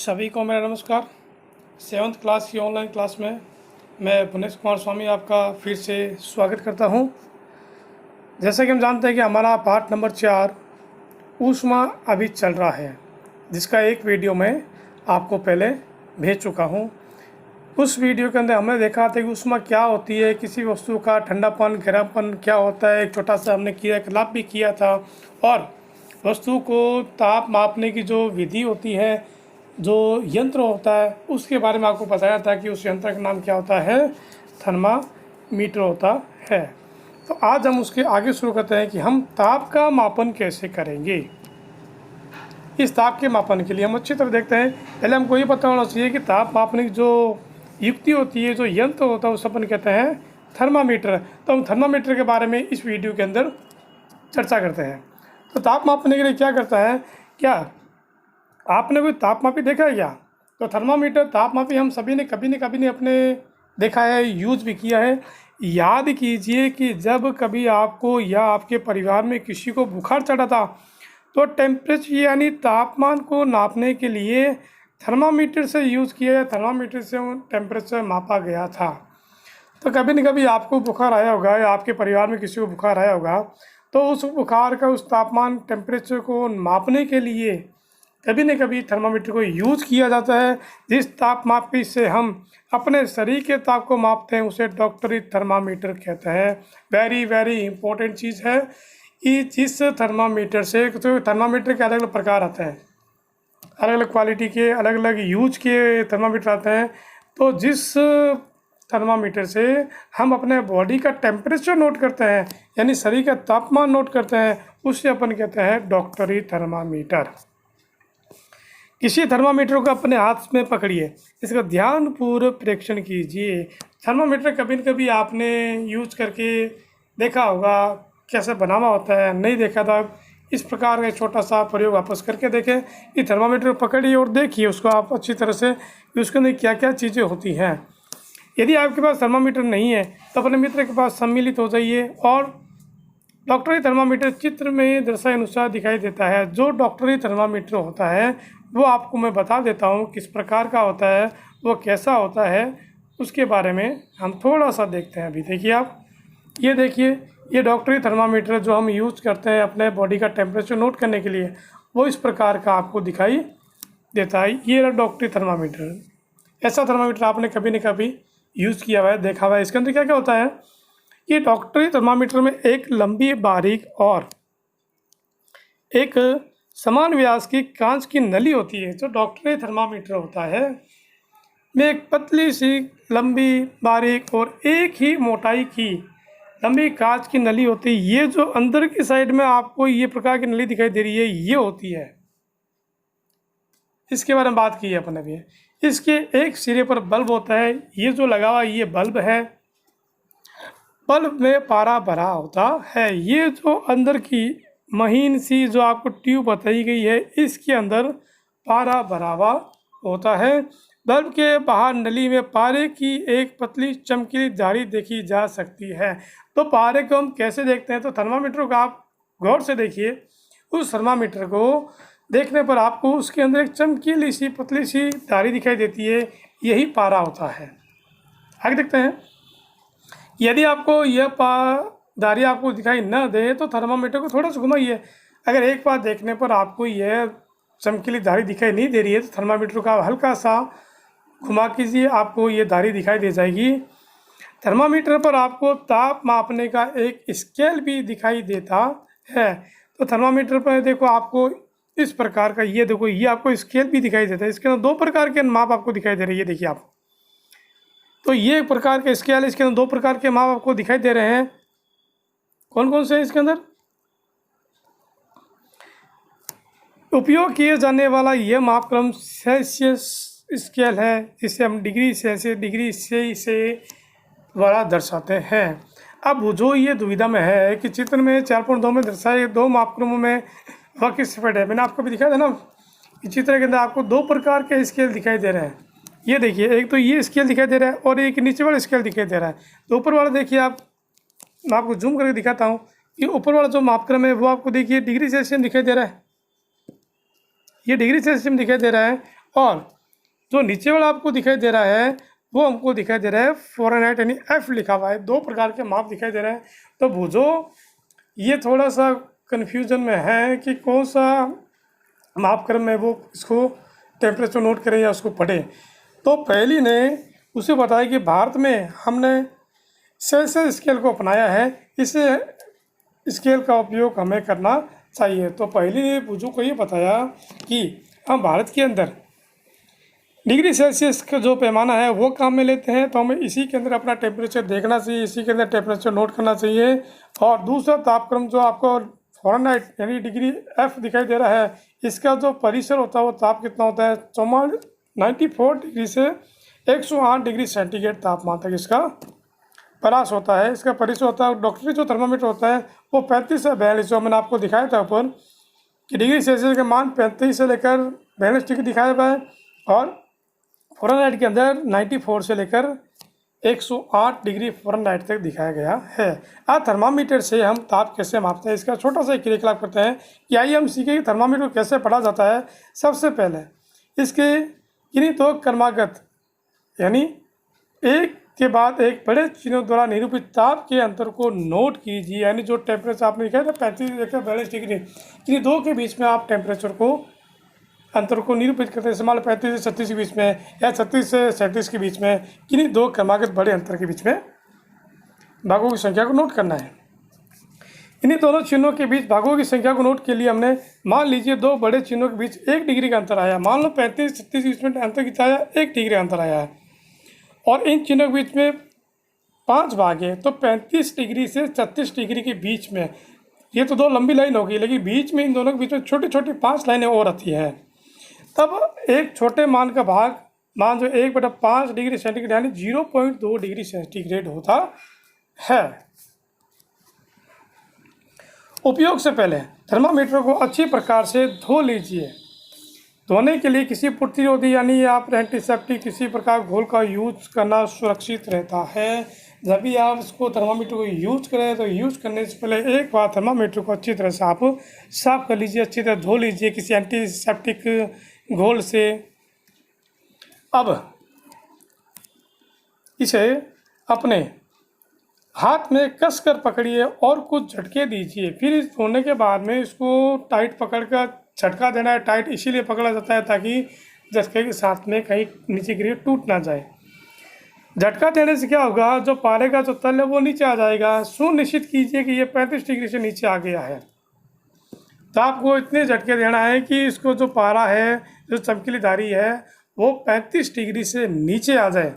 सभी को मेरा नमस्कार। 7th क्लास की ऑनलाइन क्लास में मैं भुवनेश कुमार स्वामी आपका फिर से स्वागत करता हूं। जैसा कि हम जानते हैं कि हमारा पार्ट नंबर 4 ऊष्मा अभी चल रहा है, जिसका एक वीडियो मैं आपको पहले भेज चुका हूं। उस वीडियो के अंदर हमने देखा था कि ऊष्मा क्या होती है, किसी वस्तु का ठंडापन गर्मपन क्या होता है। एक छोटा सा हमने क्रियाकलाप भी किया था और वस्तु को ताप मापने की जो विधि होती है, जो यंत्र होता है, उसके बारे में आपको बताया था कि उस यंत्र का नाम क्या होता है, थर्मामीटर होता है। तो आज हम उसके आगे शुरू करते हैं कि हम ताप का मापन कैसे करेंगे। इस ताप के मापन के लिए हम अच्छी तरह देखते हैं। पहले हमको ये पता होना चाहिए कि ताप मापने की जो युक्ति होती है, जो यंत्र होता है, उस अपन कहते हैं थर्मामीटर। तो हम थर्मामीटर के बारे में इस वीडियो के अंदर चर्चा करते हैं। तो ताप मापने के लिए क्या करता है, क्या आपने कोई तापमापी देखा है क्या? तो थर्मामीटर तापमापी हम सभी ने कभी न कभी अपने देखा है, यूज़ भी किया है। याद कीजिए कि जब कभी आपको या आपके परिवार में किसी को बुखार चढ़ा था तो टेम्परेचर यानी तापमान को नापने के लिए थर्मामीटर से यूज़ किया या थर्मामीटर से टेम्परेचर मापा गया था। तो कभी न कभी आपको बुखार आया होगा या आपके परिवार में किसी को बुखार आया होगा, तो उस बुखार का, उस तापमान टेम्परेचर को मापने के लिए कभी न कभी थर्मामीटर को यूज़ किया जाता है। जिस तापमापी से हम अपने शरीर के ताप को मापते हैं उसे डॉक्टरी थर्मामीटर कहते हैं। वेरी वेरी इंपॉर्टेंट चीज़ है कि जिस थर्मामीटर से, तो थर्मामीटर के अलग अलग प्रकार आते हैं, अलग अलग क्वालिटी के, अलग अलग यूज के थर्मामीटर आते हैं। तो जिस थर्मामीटर से हम अपने बॉडी का टेम्परेचर नोट करते हैं, यानी शरीर का तापमान नोट करते हैं, उसे अपन कहते हैं डॉक्टरी थर्मामीटर। किसी थर्मामीटर को अपने हाथ में पकड़िए, इसका ध्यानपूर्वक परीक्षण कीजिए। थर्मामीटर कभी न कभी आपने यूज करके देखा होगा, कैसे बनाना होता है। नहीं देखा था, इस प्रकार का छोटा सा प्रयोग वापस करके देखें कि थर्मामीटर पकड़िए और देखिए उसको आप अच्छी तरह से कि उसके अंदर क्या क्या चीज़ें होती हैं। यदि आपके पास थर्मामीटर नहीं है तो अपने मित्र के पास सम्मिलित हो जाइए और डॉक्टरी थर्मामीटर चित्र में दर्शाए अनुसार दिखाई देता है। जो डॉक्टरी थर्मामीटर होता है वो आपको मैं बता देता हूँ किस प्रकार का होता है, वो कैसा होता है, उसके बारे में हम थोड़ा सा देखते हैं। अभी देखिए आप, ये देखिए, ये डॉक्टरी थर्मामीटर जो हम यूज़ करते हैं अपने बॉडी का टेम्परेचर नोट करने के लिए, वो इस प्रकार का आपको दिखाई देता है। ये रहा डॉक्टरी थर्मामीटर। ऐसा थर्मामीटर आपने कभी न कभी यूज़ किया हुआ है, देखा हुआ है। इसके अंदर क्या क्या होता है, ये डॉक्टरी थर्मामीटर में एक लंबी, बारीक और एक समान व्यास की कांच की नली होती है। जो डॉक्टरी थर्मामीटर होता है में एक पतली सी, लंबी, बारीक और एक ही मोटाई की लंबी कांच की नली होती है। ये जो अंदर की साइड में आपको ये प्रकार की नली दिखाई दे रही है, ये होती है। इसके बारे में बात की है अपन अभी। इसके एक सिरे पर बल्ब होता है, ये जो लगा हुआ ये बल्ब है। बल्ब में पारा भरा होता है। ये जो अंदर की महीन सी जो आपको ट्यूब बताई गई है, इसके अंदर पारा भरा हुआ होता है। बल्ब के बाहर नली में पारे की एक पतली चमकीली धारी देखी जा सकती है। तो पारे को हम कैसे देखते हैं, तो थर्मामीटर को आप गौर से देखिए। उस थर्मामीटर को देखने पर आपको उसके अंदर एक चमकीली सी, पतली सी धारी दिखाई देती है, यही पारा होता है। आगे देखते हैं। यदि आपको यह धारी आपको दिखाई न दे तो थर्मामीटर को थोड़ा सा घुमाइए। अगर एक बार देखने पर आपको यह चमकीली धारी दिखाई नहीं दे रही है तो थर्मामीटर का हल्का सा घुमा कीजिए, आपको ये धारी दिखाई दे जाएगी। थर्मामीटर पर आपको ताप मापने का एक स्केल भी दिखाई देता है। तो थर्मामीटर पर देखो आपको इस प्रकार का, ये देखो, ये आपको स्केल भी दिखाई देता है। इसके अंदर 2 प्रकार के माप आपको दिखाई दे रही है, देखिए आप। तो ये एक प्रकार का स्केल है, इसके अंदर 2 प्रकार के माप आपको दिखाई दे रहे हैं। कौन कौन से हैं इसके अंदर? उपयोग किए जाने वाला यह मापक्रम सेल्सियस स्केल है, जिसे हम डिग्री सेल्सियस, डिग्री से द्वारा दर्शाते हैं। अब जो ये दुविधा में है कि चित्र में 4.2 में दर्शाए 2 मापक्रमों में वह किस सफेद है। मैंने आपको भी दिखाया था ना कि चित्र के अंदर आपको 2 प्रकार के स्केल दिखाई दे रहे हैं। ये देखिए, एक तो ये स्केल दिखाई दे रहा है और एक नीचे वाला स्केल दिखाई दे रहा है। तो ऊपर वाला देखिए आप, मैं आपको जूम करके दिखाता हूँ कि ऊपर वाला जो मापक्रम है वो आपको देखिए डिग्री सेल्सियस दिखाई दे रहा है, ये डिग्री सेल्सियस दिखाई दे रहा है। और जो नीचे वाला आपको दिखाई दे रहा है वो हमको दिखाई दे रहा है फ़ारेनहाइट यानी F लिखा हुआ है। 2 प्रकार के माप दिखाई दे रहे हैं। तो बुझो ये थोड़ा सा कन्फ्यूजन में है कि कौन सा मापक्रम में वो इसको टेम्परेचर नोट करें या उसको पढ़ें। तो पहली ने उसे बताया कि भारत में हमने सेल्सियस स्केल को अपनाया है, इसे स्केल का उपयोग हमें करना चाहिए। तो पहली ने बुझो को ये बताया कि हम भारत के अंदर डिग्री सेल्सियस का जो पैमाना है वो काम में लेते हैं, तो हमें इसी के अंदर अपना टेम्परेचर देखना चाहिए, इसी के अंदर टेम्परेचर नोट करना चाहिए। और दूसरा तापक्रम जो आपको फ़ारेनहाइट यानी डिग्री F दिखाई दे रहा है, इसका जो परिसर होता है वो ताप कितना होता है 94 डिग्री से 108 डिग्री सेंटीग्रेड तापमान तक इसका परास होता है। इसका परिसर होता है, डॉक्टरी जो थर्मामीटर होता है वो 35 से 42, जो मैंने आपको दिखाया था ऊपर कि डिग्री सेल्सियस के मान 35 से लेकर 42 डिग्री दिखाया हुआ है, और फ़ारेनहाइट के अंदर 94 से लेकर 108 डिग्री फ़ारेनहाइट तक दिखाया गया है। अब थर्मामीटर से हम ताप कैसे मापते हैं, इसका छोटा सा क्रियाकलाप करते हैं कि आइए हम सीखें कि थर्मामीटर कैसे पढ़ा जाता है। सबसे पहले इसके किन्हीं 2 क्रमागत यानी एक के बाद एक बड़े चिन्हों द्वारा निरूपित ताप के अंतर को नोट कीजिए। यानी जो टेम्परेचर आपने लिखा था 35 से 42 डिग्री, किन्हीं 2 के बीच में आप टेम्परेचर को अंतर को निरूपित करते हैं। मान लो 35 से 36 के बीच में या 36 से 37 के बीच में, किन्हीं 2 क्रमागत बड़े अंतर के बीच में भागों की संख्या को नोट करना है। इन्हीं दोनों चिन्हों के बीच भागों की संख्या को नोट के लिए हमने मान लीजिए 2 बड़े चिन्हों के बीच 1 डिग्री का अंतर आया। मान लो 35-36 के बीच में अंतर कितना आया, 1 डिग्री का अंतर आया है, और इन चिन्हों के बीच में 5 भाग है। तो 35 डिग्री से 36 डिग्री के बीच में, ये तो 2 लंबी लाइन होगी, लेकिन बीच में इन दोनों के बीच में छोटी छोटी 5 लाइनें और आती है। तब एक छोटे मान का भाग मान जो 1/5 डिग्री सेंटीग्रेड यानी 0.2 डिग्री सेंटीग्रेड होता है। उपयोग से पहले थर्मामीटर को अच्छी प्रकार से धो लीजिए। धोने के लिए किसी प्रतिरोधी यानी आप एंटीसेप्टिक किसी प्रकार घोल का यूज करना सुरक्षित रहता है। जब भी आप इसको थर्मामीटर को यूज करें तो यूज करने से पहले एक बार थर्मामीटर को अच्छी तरह से आप साफ कर लीजिए, अच्छी तरह धो लीजिए किसी एंटीसेप्टिक घोल से। अब इसे अपने हाथ में कसकर पकड़िए और कुछ झटके दीजिए। फिर इस धोने के बाद में इसको टाइट पकड़कर झटका देना है। टाइट इसीलिए पकड़ा जाता है ताकि झटके के साथ में कहीं नीचे गिरे टूट ना जाए। झटका देने से क्या होगा, जो पारे का जो तल है वो नीचे आ जाएगा। सुनिश्चित कीजिए कि ये 35 डिग्री से नीचे आ गया है। तो आपको इतने झटके देना है कि इसको जो पारा है, जो चमकीली धारी है, वो 35 डिग्री से नीचे आ जाए।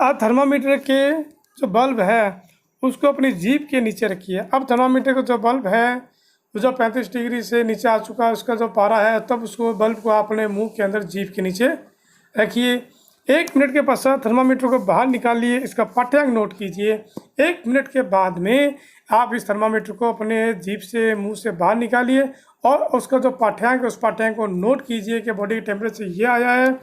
अब थर्मामीटर के जो बल्ब है उसको अपनी जीभ के नीचे रखिए। अब थर्मामीटर का जो बल्ब है जो 35 डिग्री से नीचे आ चुका है, उसका जो पारा है, तब उसको बल्ब को अपने मुंह के अंदर जीभ के नीचे रखिए। 1 मिनट के पश्चात थर्मामीटर को बाहर निकालिए, इसका पाठ्यांक नोट कीजिए। 1 मिनट के बाद में आप इस थर्मामीटर को अपने जीभ से मुंह से बाहर निकालिए और उसका जो पाठ्यांक है उस पाठ्यांक को नोट कीजिए कि बॉडी का टेम्परेचर ये आया है,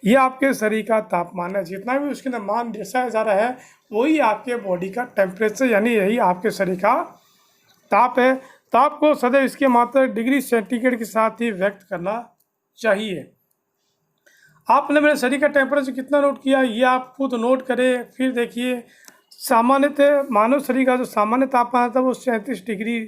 ये आपके शरीर का तापमान है। जितना भी उसके अंदर मान दर्शाया जा रहा है वही आपके बॉडी का टेम्परेचर यानी यही आपके शरीर का ताप है। ताप को सदैव इसके मात्रा डिग्री सेंटीग्रेड के साथ ही व्यक्त करना चाहिए। आपने मेरे शरीर का टेम्परेचर कितना नोट किया ये आप खुद नोट करें। फिर देखिए सामान्यतः मानव शरीर का जो सामान्य तापमान था वो 37 डिग्री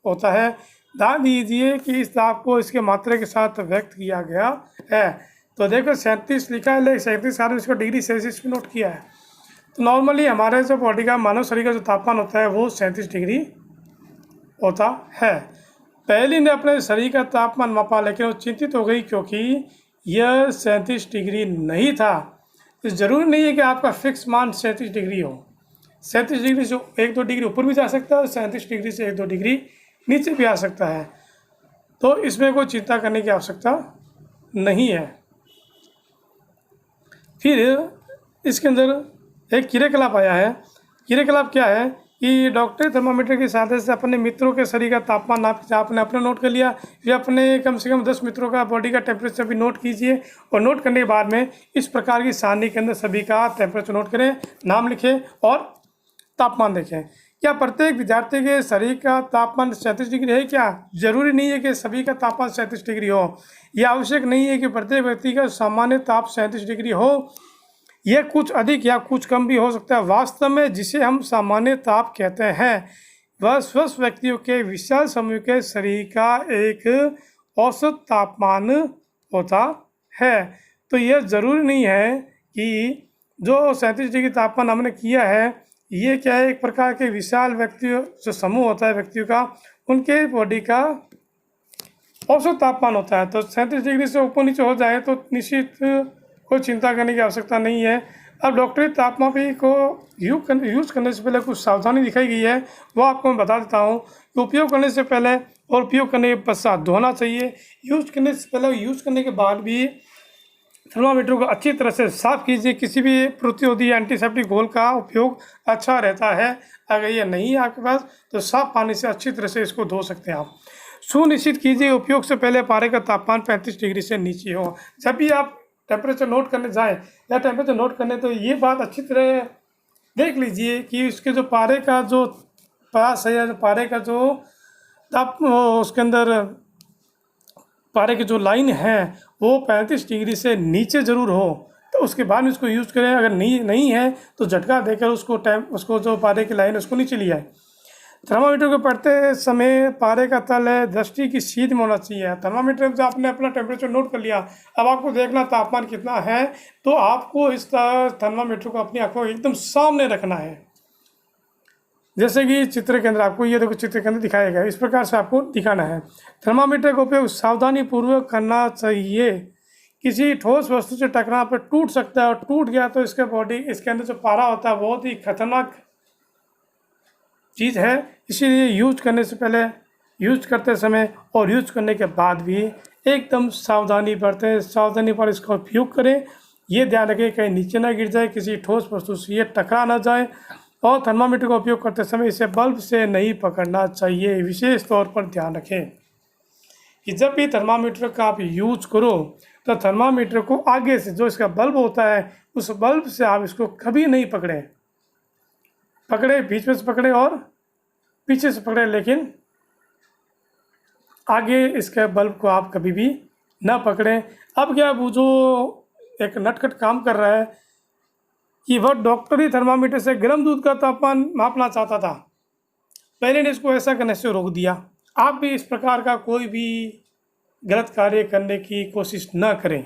होता है। ध्यान दीजिए कि इस ताप को इसके मात्रा के साथ व्यक्त किया गया है। तो देखो 37 लिखा है, लेकिन 37 कारण इसको डिग्री सेल्सियस में नोट किया है। तो नॉर्मली हमारे जो बॉडी का मानव शरीर का जो तापमान होता है वो 37 डिग्री होता है। पहली ने अपने शरीर का तापमान मापा, लेकिन वो चिंतित हो गई क्योंकि यह 37 डिग्री नहीं था। तो ज़रूरी नहीं है कि आपका फिक्स मान 37 डिग्री हो। 37 डिग्री से 1-2 डिग्री ऊपर भी जा सकता है और 37 डिग्री से 1-2 डिग्री नीचे भी आ सकता है। तो इसमें कोई चिंता करने की आवश्यकता नहीं है। फिर इसके अंदर एक क्रियाकलाप आया है। क्रियाकलाप क्या है कि डॉक्टर थर्मामीटर की सहायता से अपने मित्रों के शरीर का तापमान नाप आपने अपने नोट कर लिया। फिर अपने कम से कम 10 मित्रों का बॉडी का टेम्परेचर भी नोट कीजिए और नोट करने के बाद में इस प्रकार की सारणी के अंदर सभी का टेम्परेचर नोट करें, नाम लिखें और तापमान देखें। क्या प्रत्येक विद्यार्थी के शरीर का तापमान 37 डिग्री है क्या? जरूरी नहीं है कि सभी का तापमान 37 डिग्री हो। यह आवश्यक नहीं है कि प्रत्येक व्यक्ति का सामान्य ताप 37 डिग्री हो। यह कुछ अधिक या कुछ कम भी हो सकता है। वास्तव में जिसे हम सामान्य ताप कहते हैं वह स्वस्थ व्यक्तियों के विशाल समूह के शरीर का एक औसत तापमान होता है। तो यह ज़रूरी नहीं है कि जो 37 डिग्री तापमान हमने किया है ये क्या है, एक प्रकार के विशाल व्यक्तियों जो समूह होता है व्यक्तियों का, उनके बॉडी का औसत तापमान होता है। तो 37 डिग्री से ऊपर नीचे हो जाए तो निश्चित कोई चिंता करने की आवश्यकता नहीं है। अब डॉक्टरी तापमापी को यूज़ करने से पहले कुछ सावधानी दिखाई गई है, वो आपको मैं बता देता हूँ कि उपयोग करने से पहले और उपयोग करने के पश्चात धोना चाहिए। यूज़ करने से पहले और यूज़ करने के बाद भी थर्मामीटर को अच्छी तरह से साफ़ कीजिए। किसी भी प्रतिरोधी एंटीसेप्टिक घोल का उपयोग अच्छा रहता है। अगर ये नहीं है आपके पास तो साफ पानी से अच्छी तरह से इसको धो सकते हैं आप। सुनिश्चित कीजिए उपयोग से पहले पारे का तापमान 35 डिग्री से नीचे हो। जब भी आप टेम्परेचर नोट करने जाएं या टेम्परेचर नोट करने तो ये बात अच्छी तरह देख लीजिए कि उसके जो पारे का जो पास है या पारे का जो ताप उसके अंदर पारे की जो लाइन है वो 35 डिग्री से नीचे ज़रूर हो, तो उसके बाद में इसको यूज़ करें। अगर नहीं है तो झटका देकर उसको जो पारे की लाइन है उसको नीचे लिया है। थर्मामीटर को पढ़ते समय पारे का तल है दृष्टि की सीध में होना चाहिए। थर्मामीटर जब आपने अपना टेम्परेचर नोट कर लिया, अब आपको देखना तापमान कितना है, तो आपको इस थर्मामीटर को अपनी आंखों एकदम सामने रखना है। जैसे कि चित्र के अंदर आपको ये देखो चित्र के अंदर दिखाया गया, इस प्रकार से आपको दिखाना है। थर्मामीटर का उपयोग सावधानी पूर्वक करना चाहिए। किसी ठोस वस्तु से टकराना पर टूट सकता है और टूट गया तो इसके अंदर जो पारा होता है बहुत ही खतरनाक चीज़ है। इसीलिए यूज करने से पहले, यूज करते समय और यूज करने के बाद भी एकदम सावधानी बरतें, सावधानी पर इसका उपयोग करें। ये ध्यान रखें कहीं नीचे ना गिर जाए, किसी ठोस वस्तु से ये टकरा ना जाए। और थर्मामीटर का उपयोग करते समय इसे बल्ब से नहीं पकड़ना चाहिए। विशेष तौर पर ध्यान रखें कि जब भी थर्मामीटर का आप यूज करो तो थर्मामीटर को आगे से जो इसका बल्ब होता है उस बल्ब से आप इसको कभी नहीं पकड़ें। बीच में से पकड़े और पीछे से पकड़े, लेकिन आगे इसके बल्ब को आप कभी भी ना पकड़ें। अब क्या वो जो एक नटखट काम कर रहा है कि वह डॉक्टरी थर्मामीटर से गर्म दूध का तापमान मापना चाहता था, पहले ने इसको ऐसा करने से रोक दिया। आप भी इस प्रकार का कोई भी गलत कार्य करने की कोशिश न करें।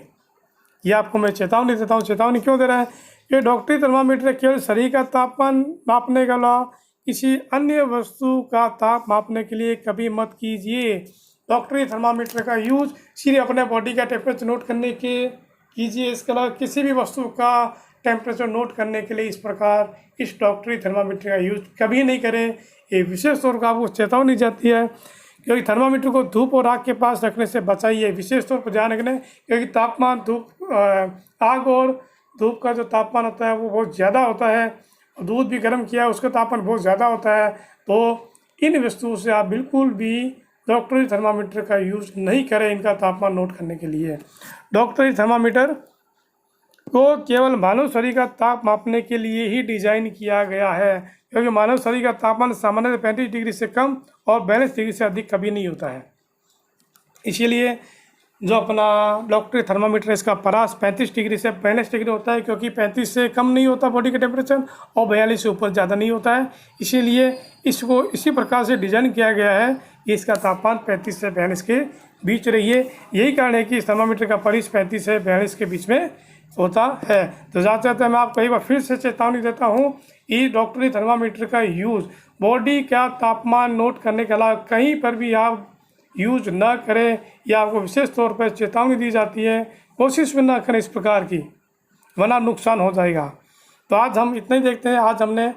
यह आपको मैं चेतावनी देता हूँ। चेतावनी क्यों दे रहा है कि डॉक्टरी थर्मामीटर केवल शरीर का तापमान मापने के अलावा किसी अन्य वस्तु का ताप मापने के लिए कभी मत कीजिए। डॉक्टरी थर्मामीटर का यूज सिर्फ अपने बॉडी का टेम्परेचर नोट करने के कीजिए। इसके अलावा किसी भी वस्तु का टेम्परेचर नोट करने के लिए इस प्रकार इस डॉक्टरी थर्मामीटर का यूज कभी नहीं करें। ये विशेष तौर पर आपको चेतावनी जाती है क्योंकि थर्मामीटर को धूप और आग के पास रखने से बचाइए। विशेष तौर पर ध्यान रखना क्योंकि तापमान आग और धूप का जो तापमान होता है वो बहुत ज़्यादा होता है। दूध भी गर्म किया है उसका तापमान बहुत ज़्यादा होता है। तो इन वस्तुओं से आप बिल्कुल भी डॉक्टरी थर्मामीटर का यूज़ नहीं करें इनका तापमान नोट करने के लिए। डॉक्टरी थर्मामीटर को केवल मानव शरीर का ताप मापने के लिए ही डिज़ाइन किया गया है क्योंकि मानव शरीर का तापमान सामान्य 35 डिग्री से कम और 42 डिग्री से अधिक कभी नहीं होता है। इसीलिए जो अपना डॉक्टरी थर्मामीटर इसका परास 35 डिग्री से 42 डिग्री होता है क्योंकि 35 से कम नहीं होता बॉडी का टेम्परेचर और 42 से ऊपर ज़्यादा नहीं होता है। इसीलिए इसको इसी प्रकार से डिज़ाइन किया गया है कि इसका तापमान 35 से 42 के बीच रहिए। यही कारण है कि इस थर्मामीटर का परिस 35 से 42 के बीच में होता है। तो जाते जाते मैं आपको एक बार फिर से चेतावनी देता हूँ कि डॉक्टरी थर्मामीटर का यूज़ बॉडी का तापमान नोट करने के अलावा कहीं पर भी आप यूज न करें। या आपको विशेष तौर पर चेतावनी दी जाती है, कोशिश भी ना करें इस प्रकार की, वरना नुकसान हो जाएगा। तो आज हम इतना ही देखते हैं। आज हमने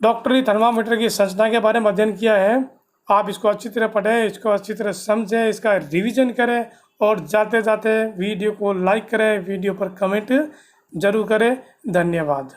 डॉक्टरी थर्मामीटर की संरचना के बारे में अध्ययन किया है। आप इसको अच्छी तरह पढ़ें, इसको अच्छी तरह समझें, इसका रिवीजन करें और जाते जाते वीडियो को लाइक करें, वीडियो पर कमेंट जरूर करें। धन्यवाद।